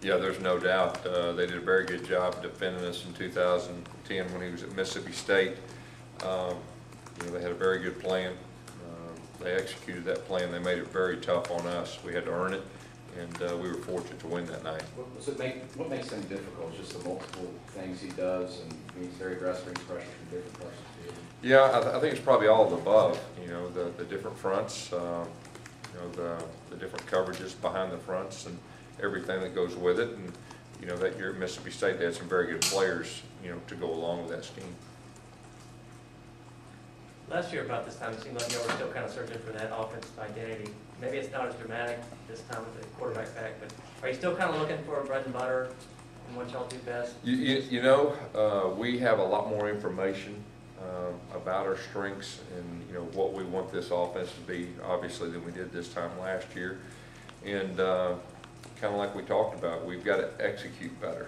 Yeah, there's no doubt. They did a very good job defending us in 2010 when he was at Mississippi State. They had a very good plan. They executed that plan. They made it very tough on us. We had to earn it, and we were fortunate to win that night. What makes him difficult? Just the multiple things he does, and he's very aggressive, brings pressure from different parts of the field. Yeah, I think it's probably all of the above. The different fronts, the different coverages behind the fronts, and everything that goes with it. And that year at Mississippi State, they had some very good players, to go along with that scheme. Last year about this time, it seemed like you were still kind of searching for that offensive identity. Maybe it's not as dramatic this time with the quarterback back, but are you still kind of looking for bread and butter and what y'all do best? We have a lot more information about our strengths and what we want this offense to be, obviously, than we did this time last year. And kind of like we talked about, we've got to execute better.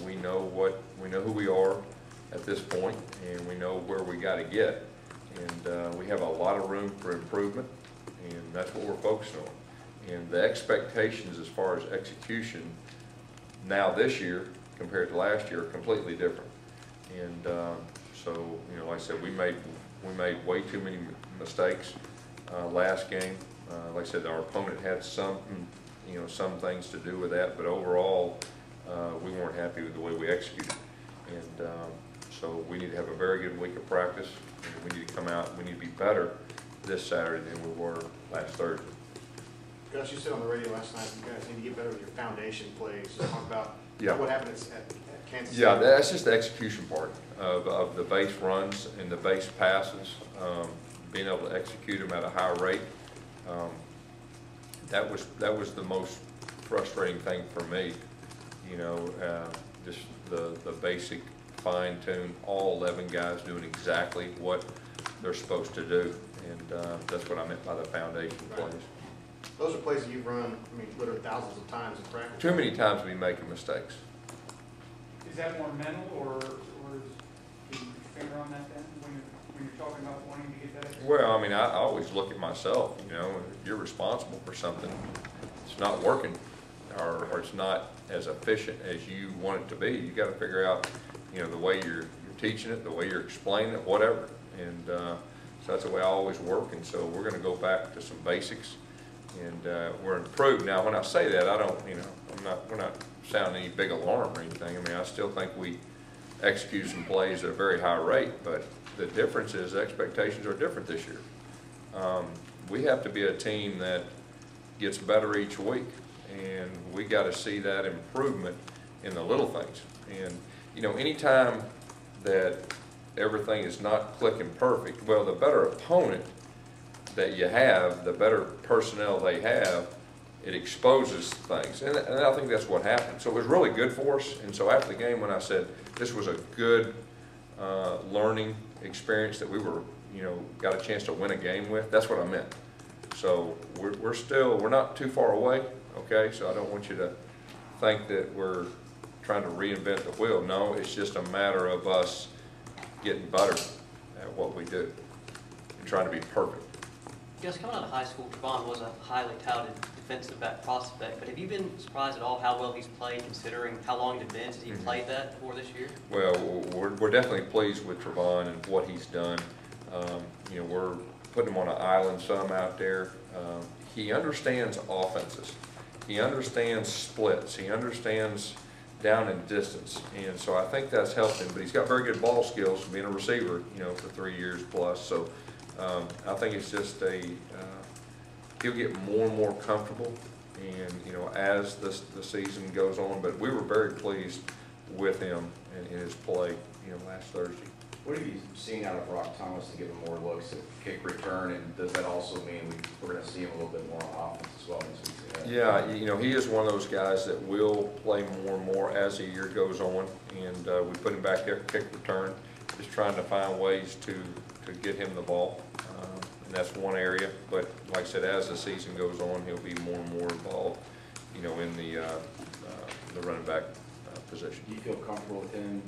We know who we are at this point, and we know where we got to get. And we have a lot of room for improvement, and that's what we're focused on. And the expectations as far as execution now this year compared to last year are completely different. And so, like I said, we made way too many mistakes last game. Like I said, our opponent had some things to do with that, but overall, we weren't happy with the way we executed. And so we need to have a very good week of practice. And we need to come out and we need to be better this Saturday than we were last Thursday. Gus, you said on the radio last night you guys need to get better with your foundation plays. Talk about what happened at Kansas City. Yeah, that's just the execution part of the base runs and the base passes, being able to execute them at a high rate. That was the most frustrating thing for me. Just the basic fine-tune, all 11 guys doing exactly what they're supposed to do, and that's what I meant by the foundation plays. Those are plays that you've run, literally thousands of times in practice. Too many times we making mistakes. Is that more mental, or is your finger on that then, when you're talking about wanting to get that? Well, I always look at myself, if you're responsible for something, it's not working, or it's not as efficient as you want it to be, you got to figure out, the way you're teaching it, the way you're explaining it, whatever. And so that's the way I always work. And so we're going to go back to some basics, and we're improved. Now, when I say that, I don't, we're not sounding any big alarm or anything. I still think we execute some plays at a very high rate, but the difference is the expectations are different this year. We have to be a team that gets better each week, and we got to see that improvement in the little things. And anytime that everything is not clicking perfect, well, the better opponent that you have, the better personnel they have, it exposes things. And I think that's what happened. So it was really good for us. And so after the game, when I said this was a good learning experience that we were, got a chance to win a game with, that's what I meant. So we're not too far away, okay? So I don't want you to think that we're trying to reinvent the wheel. No, it's just a matter of us getting better at what we do and trying to be perfect. Gus, coming out of high school, Trevon was a highly touted defensive back prospect, but have you been surprised at all how well he's played, considering how long he's been since he played that before this year? Well, we're definitely pleased with Trevon and what he's done. We're putting him on an island some out there. He understands offenses. He understands splits. He understands down and distance, and so I think that's helped him. But he's got very good ball skills from being a receiver, for 3 years plus. So I think it's just he'll get more and more comfortable, and as the season goes on. But we were very pleased with him in his play, last Thursday. What have you seen out of Brock Thomas to give him more looks at kick return, and does that also mean we're going to see him a little bit more on offense as well? Yeah, he is one of those guys that will play more and more as the year goes on, and we put him back there, kick return, just trying to find ways to get him the ball, and that's one area. But like I said, as the season goes on, he'll be more and more involved, in the running back position. Do you feel comfortable with him,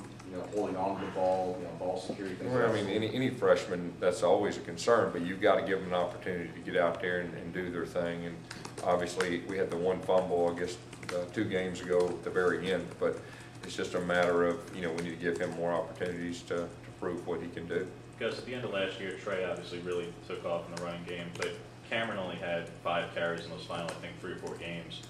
holding on to the ball, ball security? Well, any freshman, that's always a concern, but you've got to give them an opportunity to get out there and do their thing. And obviously, we had the one fumble, I guess, 2 games ago at the very end. But it's just a matter of, we need to give him more opportunities to prove what he can do. Gus, at the end of last year, Trey obviously really took off in the running game, but Cameron only had 5 carries in those final, I think, 3 or 4 games.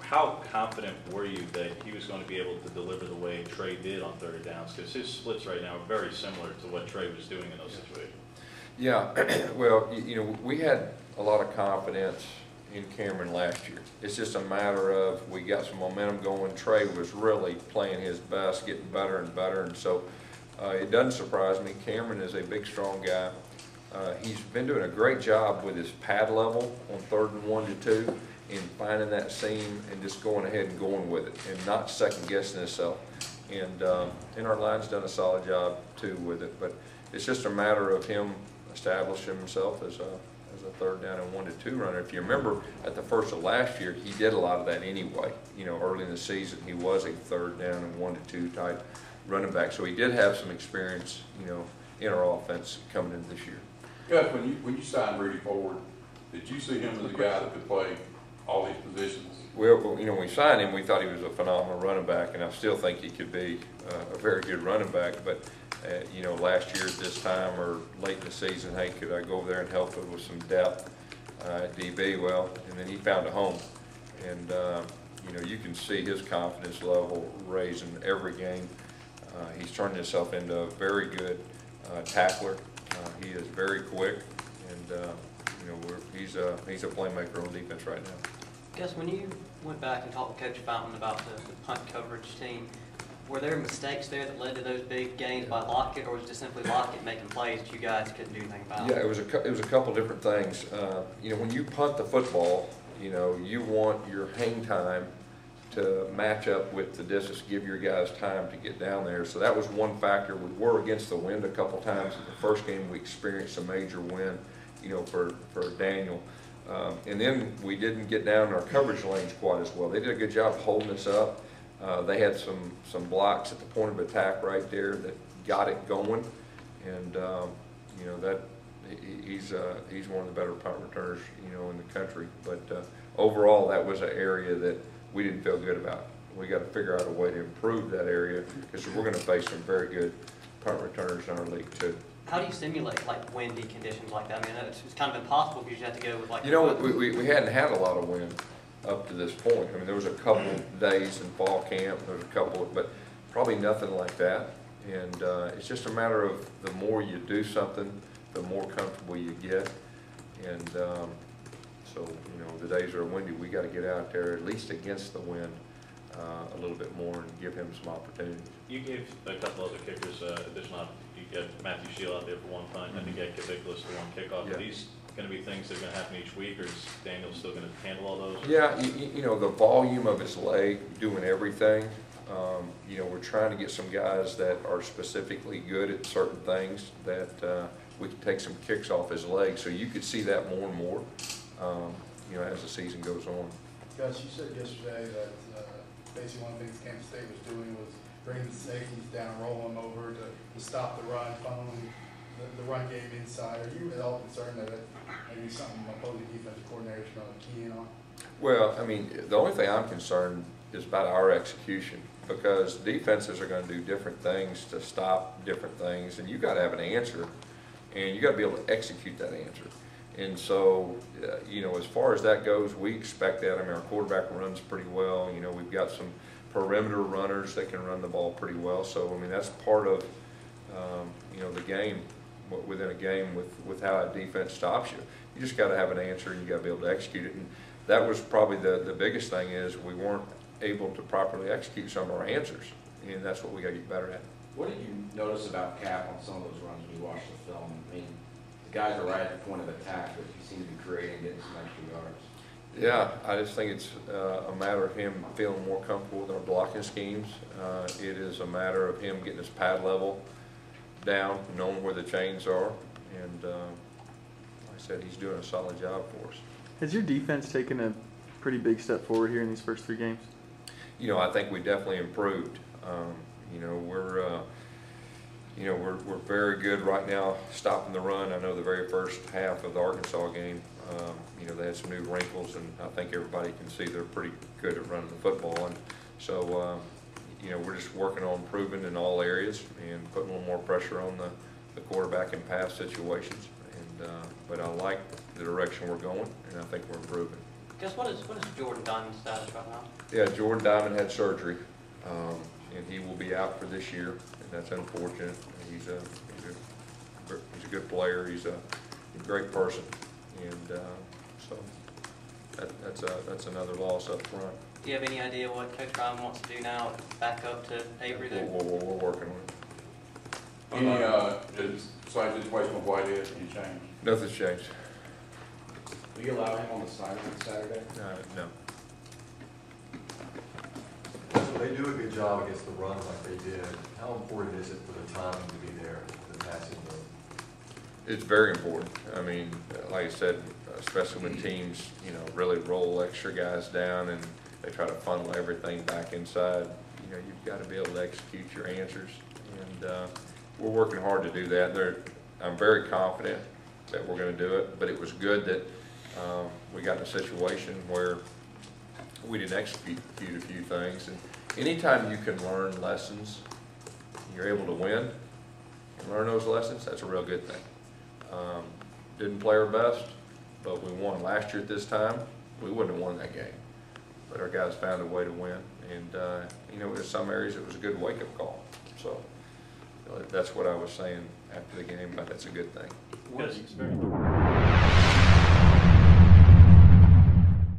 How confident were you that he was going to be able to deliver the way Trey did on 3rd downs? Because his splits right now are very similar to what Trey was doing in those situations. Yeah, well, we had a lot of confidence in Cameron last year. It's just a matter of we got some momentum going. Trey was really playing his best, getting better and better, and so it doesn't surprise me. Cameron is a big, strong guy. He's been doing a great job with his pad level on 3rd and 1 to 2 and finding that seam and just going ahead and going with it and not second-guessing himself. And our line's done a solid job, too, with it. But it's just a matter of him establishing himself as a 3rd down and 1 to 2 runner. If you remember, at the first of last year, he did a lot of that anyway. Early in the season, he was a 3rd down and 1 to 2 type running back. So he did have some experience, in our offense coming in this year. Gus, when you signed Rudy Ford, did you see him as a guy that could play all these positions? Well, when we signed him, we thought he was a phenomenal running back, and I still think he could be a very good running back. But, last year at this time or late in the season, hey, could I go over there and help him with some depth at DB? Well, and then he found a home. And, you can see his confidence level raising every game. He's turned himself into a very good tackler. He is very quick, and he's a playmaker on defense right now. Gus, when you went back and talked to Coach Fountain about the punt coverage team, were there mistakes there that led to those big gains by Lockett, or was it just simply Lockett making plays that you guys couldn't do anything about? Yeah, it was a couple different things. When you punt the football, you want your hang time to match up with the distance, give your guys time to get down there. So that was one factor. We were against the wind a couple times. In the first game, we experienced a major wind, for Daniel. And then we didn't get down in our coverage lanes quite as well. They did a good job holding us up. They had some blocks at the point of attack right there that got it going. And, he's one of the better punt returners, in the country. But overall, that was an area that we didn't feel good about. We got to figure out a way to improve that area because we're going to face some very good punt returners in our league too. How do you simulate windy conditions like that? I mean, it's kind of impossible because you have to go with we hadn't had a lot of wind up to this point. I mean, there was a couple days in fall camp. There was a couple, but probably nothing like that. And it's just a matter of the more you do something, the more comfortable you get. And so, the days are windy. We got to get out there at least against the wind a little bit more and give him some opportunities. You gave a couple other kickers additional. You got Matthew Shield out there for 1 punt. I think you had Nicholas for 1 kickoff. Yeah. Are these going to be things that are going to happen each week, or is Daniel still going to handle all those? Yeah, the volume of his leg doing everything. We're trying to get some guys that are specifically good at certain things that we can take some kicks off his leg. So you could see that more and more, as the season goes on. Gus, you said yesterday that basically one of the things Kansas State was doing was bringing the safeties down, rolling them over to stop the run, funneling the run game inside. Are you at all concerned that maybe something opposing defensive coordinators are going to key in on? Well, I mean, the only thing I'm concerned is about our execution because defenses are going to do different things to stop different things, and you got to have an answer, and you got to be able to execute that answer. And so, as far as that goes, we expect that. I mean, our quarterback runs pretty well. We've got some perimeter runners that can run the ball pretty well. So, I mean, that's part of, the game, within a game with how a defense stops you. You just got to have an answer, and you got to be able to execute it. And that was probably the biggest thing is we weren't able to properly execute some of our answers, and that's what we got to get better at. What did you notice about Cap on some of those runs when you watched the film? I mean, the guys are right at the point of attack, but he seemed to be creating, getting some extra yards. Yeah, I just think it's a matter of him feeling more comfortable with our blocking schemes. It is a matter of him getting his pad level down, knowing where the chains are, and like I said, he's doing a solid job for us. Has your defense taken a pretty big step forward here in these first 3 games? I think we definitely improved. We're very good right now stopping the run. I know the very first half of the Arkansas game, You know, they had some new wrinkles, and I think everybody can see they're pretty good at running the football. And so, you know, we're just working on improving in all areas and putting a little more pressure on the quarterback in pass situations. And but I like the direction we're going, and I think we're improving. Guess what is Jordan Diamond's status right now? Yeah, Jordan Diamond had surgery, and he will be out for this year, and that's unfortunate. He's a good player. He's a great person, and so that's another loss up front. Do you have any idea what Coach Ryan wants to do now, back up to Avery there? We're working on it. Any, same situation with Whitehead, any change? Nothing's changed. Will you allow him on the sideline Saturday? No. So they do a good job against the runs like they did. How important is it for the timing to be there, the passing game? It's very important. I mean, like I said, especially when teams, you know, really roll extra guys down and they try to funnel everything back inside. You know, you've got to be able to execute your answers, and we're working hard to do that. I'm very confident that we're going to do it, but it was good that we got in a situation where we didn't execute a few things. And anytime you can learn lessons, you're able to win and learn those lessons, that's a real good thing. Didn't play our best, but we won. Last year at this time, we wouldn't have won that game. But our guys found a way to win. And, you know, in some areas it was a good wake-up call. So that's what I was saying after the game, but that's a good thing. Yes, very